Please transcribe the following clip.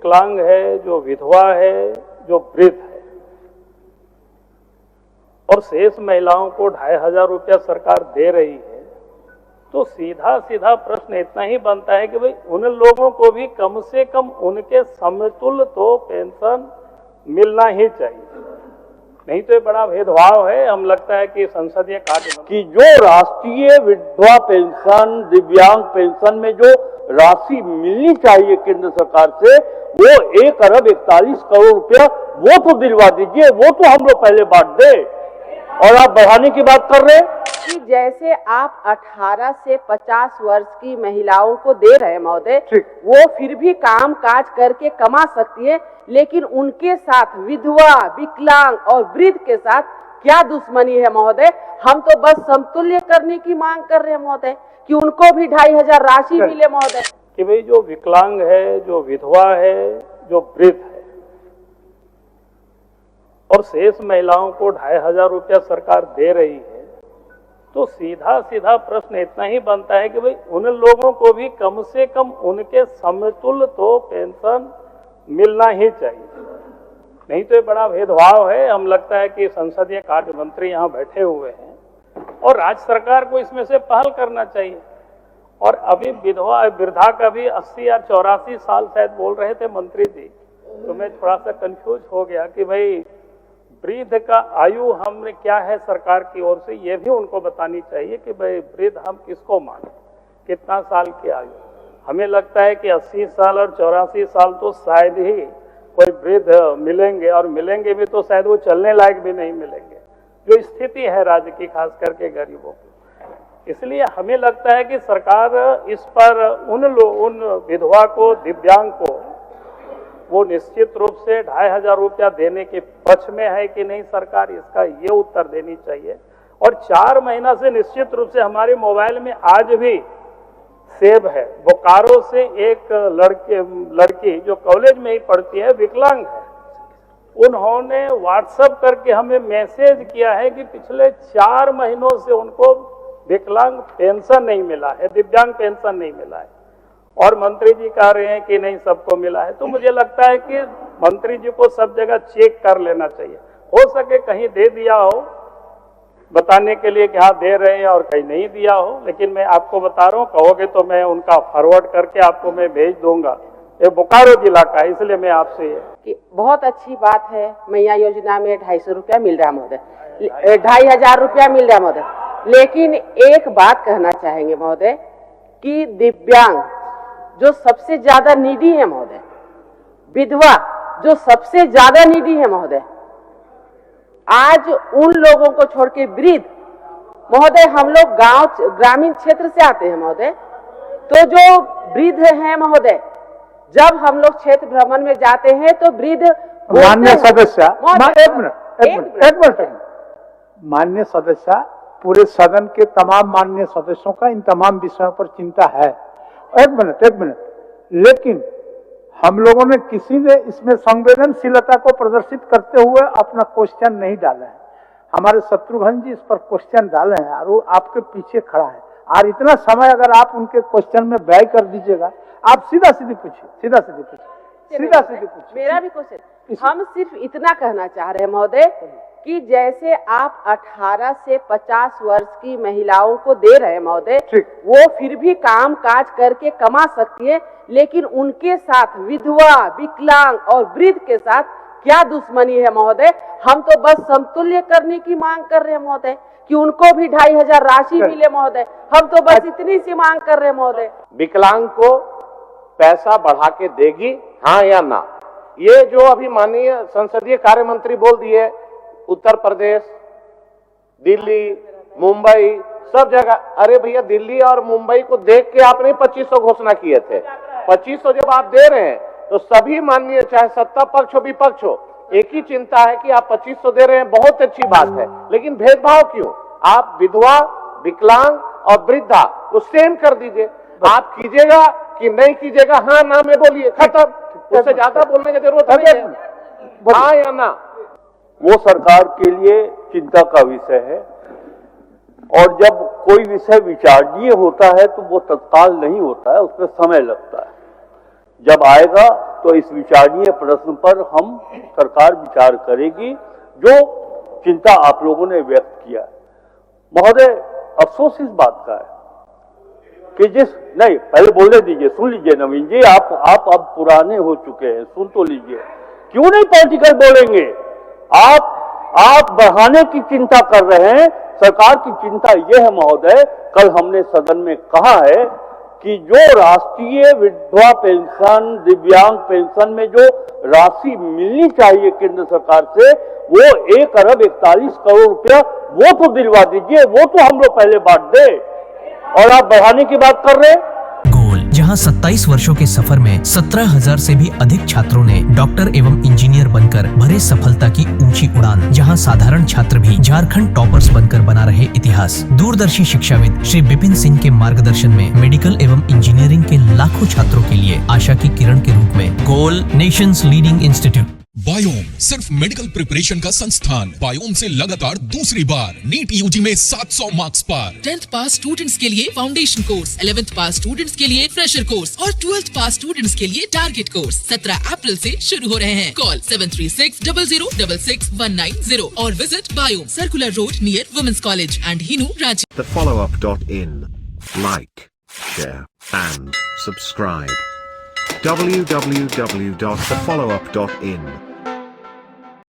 विकलांग है, जो विधवा है, जो वृद्ध है और शेष महिलाओं को 2500 रुपया सरकार दे रही है, तो सीधा सीधा प्रश्न इतना ही बनता है कि भाई उन लोगों को भी कम से कम उनके समतुल्य तो पेंशन मिलना ही चाहिए, नहीं तो ये बड़ा भेदभाव है। हम लगता है कि संसदीय कार्य कि जो राष्ट्रीय विधवा पेंशन, दिव्यांग पेंशन में जो राशि मिलनी चाहिए केंद्र सरकार से, वो 1 अरब 41 करोड़ रुपया वो तो दिलवा दीजिए, वो तो हम लोग पहले बांट दे। और आप बढ़ाने की बात कर रहे हैं कि जैसे आप 18 से 50 वर्ष की महिलाओं को दे रहे हैं महोदय, वो फिर भी काम काज करके कमा सकती है, लेकिन उनके साथ विधवा, विकलांग और वृद्ध के साथ क्या दुश्मनी है महोदय? हम तो बस समतुल्य करने की मांग कर रहे हैं महोदय कि उनको भी 2500 राशि मिले महोदय। कि भाई जो विकलांग है, जो विधवा है, जो वृद्ध है और शेष महिलाओं को 2500 रुपया सरकार दे रही है, तो सीधा सीधा प्रश्न इतना ही बनता है कि भाई उन लोगों को भी कम से कम उनके समतुल्य तो पेंशन मिलना ही चाहिए, नहीं तो ये बड़ा भेदभाव है। हम लगता है कि संसदीय कार्य मंत्री यहाँ बैठे हुए हैं और राज्य सरकार को इसमें से पहल करना चाहिए। और अभी विधवा वृद्धा का भी 80 या 84 साल शायद बोल रहे थे मंत्री जी, तो मैं थोड़ा सा कंफ्यूज हो गया कि भाई वृद्ध का आयु हमने क्या है सरकार की ओर से, ये भी उनको बतानी चाहिए कि भाई वृद्ध हम किसको माने, कितना साल की आयु। हमें लगता है कि 80 साल और 84 साल तो शायद ही कोई वृद्ध मिलेंगे, और मिलेंगे भी तो शायद वो चलने लायक भी नहीं मिलेंगे, जो स्थिति है राज्य की, खास करके गरीबों की। इसलिए हमें लगता है कि सरकार इस पर उन विधवा को, दिव्यांग को वो निश्चित रूप से 2500 रुपया देने के पक्ष में है कि नहीं सरकार, इसका ये उत्तर देनी चाहिए। और 4 महीना से निश्चित रूप से हमारे मोबाइल में आज भी सेव है, बोकारो से एक लड़की जो कॉलेज में ही पढ़ती है, विकलांग है, उन्होंने व्हाट्सएप करके हमें मैसेज किया है कि पिछले 4 महीनों से उनको विकलांग पेंशन नहीं मिला है, दिव्यांग पेंशन नहीं मिला है, और मंत्री जी कह रहे हैं कि नहीं सबको मिला है। तो मुझे लगता है कि मंत्री जी को सब जगह चेक कर लेना चाहिए, हो सके कहीं दे दिया हो बताने के लिए कि हाँ दे रहे हैं और कहीं नहीं दिया हो, लेकिन मैं आपको बता रहा हूँ, कहोगे तो मैं उनका फॉरवर्ड करके आपको मैं भेज दूंगा। ये बोकारो जिला का है, इसलिए मैं आपसे कि बहुत अच्छी बात है, मैया योजना में 250 रुपया मिल रहा है महोदय, 2500 रुपया मिल रहा है महोदय। लेकिन एक बात कहना चाहेंगे महोदय कि दिव्यांग जो सबसे ज्यादा नीडी है महोदय, विधवा जो सबसे ज्यादा नीडी है महोदय, आज उन लोगों को छोड़ के वृद्ध महोदय, हम लोग ग्रामीण क्षेत्र से आते हैं महोदय, तो जो वृद्ध हैं महोदय, जब हम लोग क्षेत्र भ्रमण में जाते हैं तो वृद्ध मान्य सदस्य, एक मिनट मान्य सदस्य, पूरे सदन के तमाम मान्य सदस्यों का इन तमाम विषयों पर चिंता है। एक मिनट, लेकिन हम लोगों ने किसी ने इसमें संवेदनशीलता को प्रदर्शित करते हुए अपना क्वेश्चन नहीं डाला है। हमारे शत्रुघ्न जी इस पर क्वेश्चन डाले हैं और वो आपके पीछे खड़ा है, और इतना समय अगर आप उनके क्वेश्चन में व्यय कर दीजिएगा, आप सीधा सीधी पूछिए। मेरा भी क्वेश्चन, हम सिर्फ इतना कहना चाह रहे हैं महोदय कि जैसे आप 18 से 50 वर्ष की महिलाओं को दे रहे हैं महोदय, वो फिर भी काम काज करके कमा सकती है, लेकिन उनके साथ विधवा, विकलांग और वृद्ध के साथ क्या दुश्मनी है महोदय? हम तो बस समतुल्य करने की मांग कर रहे हैं महोदय कि उनको भी 2500 राशि मिले महोदय। हम तो बस इतनी सी मांग कर रहे हैं महोदय। विकलांग को पैसा बढ़ा के देगी, हाँ या ना? ये जो अभी माननीय संसदीय कार्य मंत्री बोल दिए, उत्तर प्रदेश, दिल्ली, मुंबई, सब जगह। अरे भैया, दिल्ली और मुंबई को देख के आपने 2500 घोषणा किए थे। 2500 जब आप दे रहे हैं तो सभी माननीय, चाहे सत्ता पक्ष हो विपक्ष हो, एक ही चिंता है कि आप 2500 दे रहे हैं, बहुत अच्छी बात है, लेकिन भेदभाव क्यों? आप विधवा, विकलांग और वृद्धा को सेम कर दीजिए। आप कीजिएगा कि नहीं कीजिएगा, हाँ ना में बोलिए, खत्म। उससे ज्यादा बोलने की जरूरत नहीं है, हाँ या ना। वो सरकार के लिए चिंता का विषय है, और जब कोई विषय विचारणीय होता है तो वो तत्काल नहीं होता है, उसमें समय लगता है। जब आएगा तो इस विचारणीय प्रश्न पर हम सरकार विचार करेगी, जो चिंता आप लोगों ने व्यक्त किया है। महोदय, अफसोस इस बात का है कि नहीं, पहले बोलने दीजिए, सुन लीजिए नवीन जी, आप अब पुराने हो चुके हैं, सुन तो लीजिए। क्यों नहीं पॉलिटिकल बोलेंगे? आप बढ़ाने की चिंता कर रहे हैं। सरकार की चिंता यह है महोदय, कल हमने सदन में कहा है कि जो राष्ट्रीय विधवा पेंशन, दिव्यांग पेंशन में जो राशि मिलनी चाहिए केंद्र सरकार से, वो 1,41 करोड़ रुपया वो तो दिलवा दीजिए, वो तो हम लोग पहले बांट दे, और आप बढ़ाने की बात कर रहे हैं। गोल, जहां 27 वर्षों के सफर में 17,000 से भी अधिक छात्रों ने डॉक्टर एवं इंजीनियर बनकर भरे सफलता की ऊंची उड़ान, जहां साधारण छात्र भी झारखंड टॉपर्स बनकर बना रहे इतिहास। दूरदर्शी शिक्षाविद श्री विपिन सिंह के मार्गदर्शन में मेडिकल एवं इंजीनियरिंग के लाखों छात्रों के लिए आशा की किरण के रूप में गोल, नेशंस लीडिंग इंस्टीट्यूट। बायोम सिर्फ मेडिकल प्रिपरेशन का संस्थान। बायोम से लगातार दूसरी बार नीट यूजी में 700 मार्क्स पर। 10th पास स्टूडेंट्स के लिए फाउंडेशन कोर्स, 11th पास स्टूडेंट्स के लिए फ्रेशर कोर्स और 12th पास स्टूडेंट्स के लिए टारगेट कोर्स 17 अप्रैल से शुरू हो रहे हैं। कॉल 7360066190 और visit Biome, circular road near women's college and Hinoo, Ranchi. thefollowup.in. Like, share and subscribe. www.thefollowup.in